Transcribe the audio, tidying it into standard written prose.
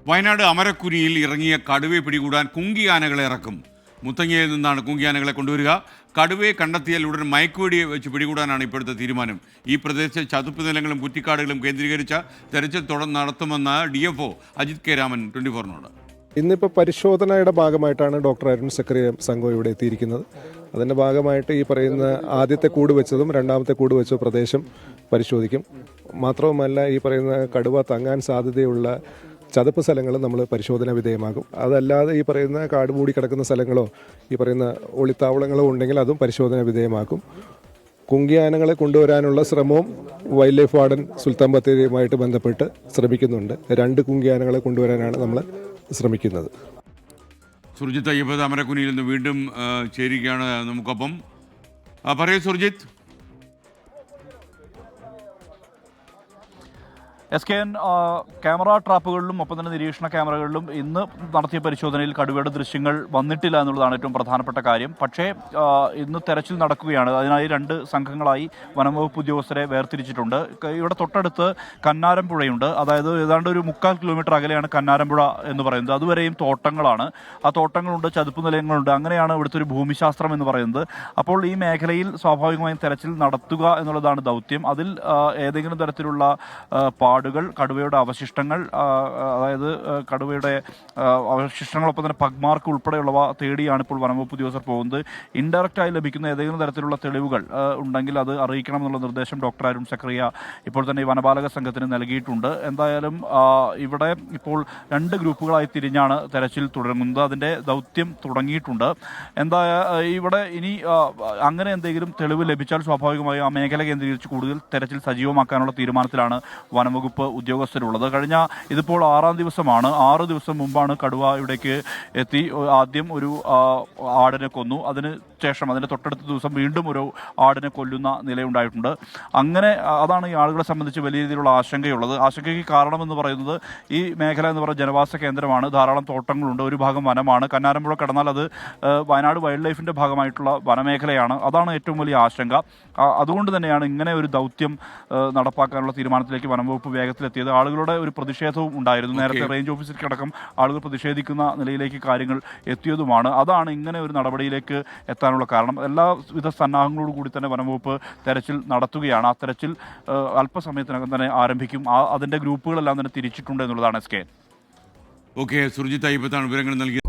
വയനാട് അമരക്കുരിയിൽ ഇറങ്ങിയ കടുവയെ പിടികൂടാൻ കുങ്കിയാനകളെ ഇറക്കും. മുത്തങ്ങയിൽ നിന്നാണ് കുങ്കിയാനകളെ കൊണ്ടുവരിക. കടുവയെ കണ്ടെത്തിയാൽ ഉടൻ മയക്കുവെടിയെ വെച്ച് പിടികൂടാനാണ് ഇപ്പോഴത്തെ തീരുമാനം. ഈ പ്രദേശത്തെ ചതുപ്പ് നിലങ്ങളും കുറ്റിക്കാടുകളും കേന്ദ്രീകരിച്ച തെരച്ചിൽ നടത്തുമെന്ന് DFO അജിത് കെ രാമൻ 24നോട്. ഇന്നിപ്പോൾ പരിശോധനയുടെ ഭാഗമായിട്ടാണ് ഡോക്ടർ അരുൺ സക്കറിയ സംഘം ഇവിടെ എത്തിയിരിക്കുന്നത്. അതിൻ്റെ ഭാഗമായിട്ട് ഈ പറയുന്ന ആദ്യത്തെ കൂട് വെച്ചതും രണ്ടാമത്തെ കൂട് വെച്ച പ്രദേശം പരിശോധിക്കും. മാത്രവുമല്ല, ഈ പറയുന്ന കടുവ തങ്ങാൻ സാധ്യതയുള്ള ചതുപ്പ് സ്ഥലങ്ങൾ നമ്മൾ പരിശോധന വിധേയമാകും. അതല്ലാതെ ഈ പറയുന്ന കാട് മൂടി കിടക്കുന്ന സ്ഥലങ്ങളോ ഈ പറയുന്ന ഒളിത്താവളങ്ങളോ ഉണ്ടെങ്കിൽ അതും പരിശോധന വിധേയമാക്കും. കുങ്കിയാനകളെ കൊണ്ടുവരാനുള്ള ശ്രമവും വൈൽഡ് ലൈഫ് വാർഡൻ സുൽത്താൻ ബത്തേരിയുമായിട്ട് ബന്ധപ്പെട്ട് ശ്രമിക്കുന്നുണ്ട്. 2 കുങ്കിയാനകളെ കൊണ്ടുവരാനാണ് നമ്മൾ ശ്രമിക്കുന്നത്. സുർജിത്ത് അയ്യപ്പ അമരക്കുനിയിൽ നിന്ന് വീണ്ടും ചേരുകയാണ് നമുക്കൊപ്പം. പറയൂ സുർജിത്ത്. SKN ക്യാമറ ട്രാപ്പുകളിലും ഒപ്പം തന്നെ നിരീക്ഷണ ക്യാമറകളിലും ഇന്ന് നടത്തിയ പരിശോധനയിൽ കടുവയുടെ ദൃശ്യങ്ങൾ വന്നിട്ടില്ല എന്നുള്ളതാണ് ഏറ്റവും പ്രധാനപ്പെട്ട കാര്യം. പക്ഷേ ഇന്ന് തെരച്ചിൽ നടക്കുകയാണ്. അതിനായി 2 സംഘങ്ങളായി വനംവകുപ്പ് ഉദ്യോഗസ്ഥരെ വേർതിരിച്ചിട്ടുണ്ട്. ഇവിടെ തൊട്ടടുത്ത് കന്നാരമ്പുഴയുണ്ട്. അതായത് ഏതാണ്ട് ഒരു 3/4 കിലോമീറ്റർ അകലെയാണ് കന്നാരമ്പുഴ എന്ന് പറയുന്നത്. അതുവരെയും തോട്ടങ്ങളാണ്. ആ തോട്ടങ്ങളുണ്ട്, ചതുപ്പ് നിലയങ്ങളുണ്ട്. അങ്ങനെയാണ് ഇവിടുത്തെ ഒരു ഭൂമിശാസ്ത്രം എന്ന് പറയുന്നത്. അപ്പോൾ ഈ മേഖലയിൽ സ്വാഭാവികമായും തെരച്ചിൽ നടത്തുക എന്നുള്ളതാണ് ദൗത്യം. അതിൽ ഏതെങ്കിലും തരത്തിലുള്ള കടുവയുടെ അവശിഷ്ടങ്ങൾ, അതായത് കടുവയുടെ അവശിഷ്ടങ്ങളൊപ്പം തന്നെ പഗ്മാർക്ക് ഉൾപ്പെടെയുള്ളവ തേടിയാണ് ഇപ്പോൾ വനംവകുപ്പ് ഉദ്യോഗസ്ഥർ പോകുന്നത്. ഇൻഡയറക്റ്റായി ലഭിക്കുന്ന ഏതെങ്കിലും തരത്തിലുള്ള തെളിവുകൾ ഉണ്ടെങ്കിൽ അത് അറിയിക്കണമെന്നുള്ള നിർദ്ദേശം ഡോക്ടർ അരുൺ സക്കറിയ ഇപ്പോൾ തന്നെ ഈ വനപാലക സംഘത്തിന് നൽകിയിട്ടുണ്ട്. എന്തായാലും ഇവിടെ ഇപ്പോൾ 2 ഗ്രൂപ്പുകളായി തിരിഞ്ഞാണ് തെരച്ചിൽ തുടങ്ങുന്നത്. അതിൻ്റെ ദൗത്യം തുടങ്ങിയിട്ടുണ്ട്. ഇവിടെ ഇനി അങ്ങനെ എന്തെങ്കിലും തെളിവ് ലഭിച്ചാൽ സ്വാഭാവികമായും ആ മേഖല കേന്ദ്രീകരിച്ച് കൂടുതൽ തെരച്ചിൽ സജീവമാക്കാനുള്ള തീരുമാനത്തിലാണ് വനംവകുപ്പ് ഉദ്യോഗസ്ഥരുള്ളത്. ഇതിപ്പോൾ 6ാം ദിവസമാണ്. 6 ദിവസം മുമ്പാണ് കടുവ ഇവിടേക്ക് എത്തി. ആദ്യം ഒരു ആടിനെ കൊന്നു. അതിന്റെ തൊട്ടടുത്ത ദിവസം വീണ്ടും ഒരു ആടിനെ കൊല്ലുന്ന നിലയുണ്ടായിട്ടുണ്ട്. അങ്ങനെ അതാണ് ഈ ആളുകളെ സംബന്ധിച്ച് വലിയ രീതിയിലുള്ള ആശങ്കയുള്ളത്. ആശങ്കയ്ക്ക് കാരണമെന്ന് പറയുന്നത് ഈ മേഖല എന്ന് പറയുന്ന ജനവാസ കേന്ദ്രമാണ്. ധാരാളം തോട്ടങ്ങളുണ്ട്. ഒരു ഭാഗം വനമാണ്. കന്നാരമ്പുഴ കടന്നാൽ അത് വയനാട് വൈൽഡ് ലൈഫിൻ്റെ ഭാഗമായിട്ടുള്ള വനമേഖലയാണ്. അതാണ് ഏറ്റവും വലിയ ആശങ്ക. അതുകൊണ്ട് തന്നെയാണ് ഇങ്ങനെ ഒരു ദൗത്യം നടപ്പാക്കാനുള്ള തീരുമാനത്തിലേക്ക് വനംവകുപ്പ് വേഗത്തിലെത്തിയത്. ആളുകളുടെ ഒരു പ്രതിഷേധവും ഉണ്ടായിരുന്നു. നേരത്തെ റേഞ്ച് ഓഫീസർക്കടക്കം ആളുകൾ പ്രതിഷേധിക്കുന്ന നിലയിലേക്ക് കാര്യങ്ങൾ എത്തിയതുമാണ്. അതാണ് ഇങ്ങനെ ഒരു നടപടിയിലേക്ക് എത്താനുള്ള കാരണം. എല്ലാവിധ സന്നാഹങ്ങളോടു കൂടി തന്നെ വനംവകുപ്പ് തെരച്ചിൽ നടത്തുകയാണ്. ആ തെരച്ചിൽ അല്പസമയത്തിനകം തന്നെ ആരംഭിക്കും. അതിൻ്റെ ഗ്രൂപ്പുകളെല്ലാം തന്നെ തിരിച്ചിട്ടുണ്ട് എന്നുള്ളതാണ് SKN. ഓക്കെ, സുർജിത്ത് അയ്യപ്പത്താണ് വിവരങ്ങൾ നൽകിയത്.